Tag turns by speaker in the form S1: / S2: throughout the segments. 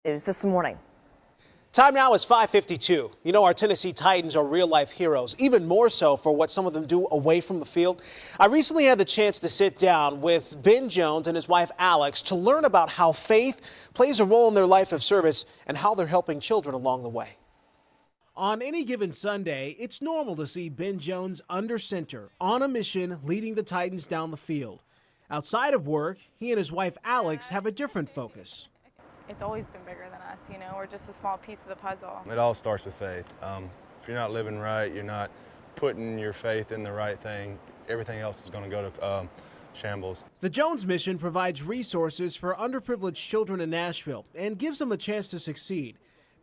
S1: News this morning.
S2: Time now is 5:52. You know, our Tennessee Titans are real-life heroes, even more so for what some of them do away from the field. I recently had the chance to sit down with Ben Jones and his wife Alex to learn about how faith plays a role in their life of service and how they're helping children along the way. On any given Sunday, it's normal to see Ben Jones under center, on a mission, leading the Titans down the field. Outside of work, he and his wife Alex have a different focus.
S3: It's always been bigger than us, you know, we're just a small piece of the puzzle.
S4: It all starts with faith. If you're not living right, you're not putting your faith in the right thing, everything else is going to go to shambles.
S2: The Jones mission provides resources for underprivileged children in Nashville and gives them a chance to succeed.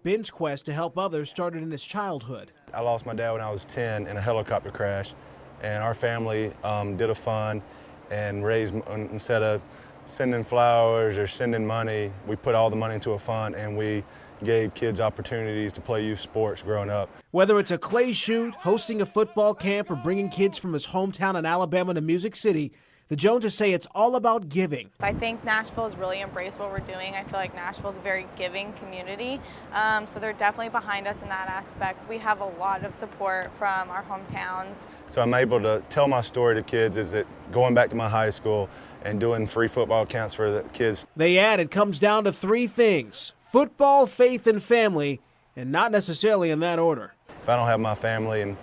S2: Ben's quest to help others started in his childhood.
S4: I lost my dad when I was 10 in a helicopter crash, and our family did a fund and raised, instead of sending flowers or sending money, we put all the money into a fund and we gave kids opportunities to play youth sports growing up.
S2: Whether it's a clay shoot, hosting a football camp, or bringing kids from his hometown in Alabama to Music City, the Joneses say it's all about giving.
S3: I think Nashville has really embraced what we're doing. I feel like Nashville is a very giving community, so they're definitely behind us in that aspect. We have a lot of support from our hometowns.
S4: So I'm able to tell my story to kids, is that going back to my high school and doing free football camps for the kids.
S2: They add it comes down to three things: football, faith, and family, and not necessarily in that order.
S4: If I don't have my family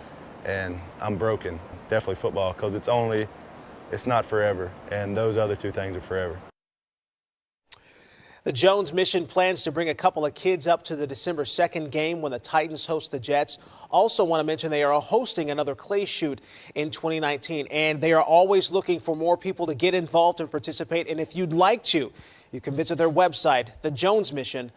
S4: and I'm broken, definitely football, because it's not forever, and those other two things are forever.
S2: The Jones mission plans to bring a couple of kids up to the December 2nd game when the Titans host the Jets. Also want to mention they are hosting another clay shoot in 2019, and they are always looking for more people to get involved and participate. And if you'd like to, you can visit their website, thejonesmission.org.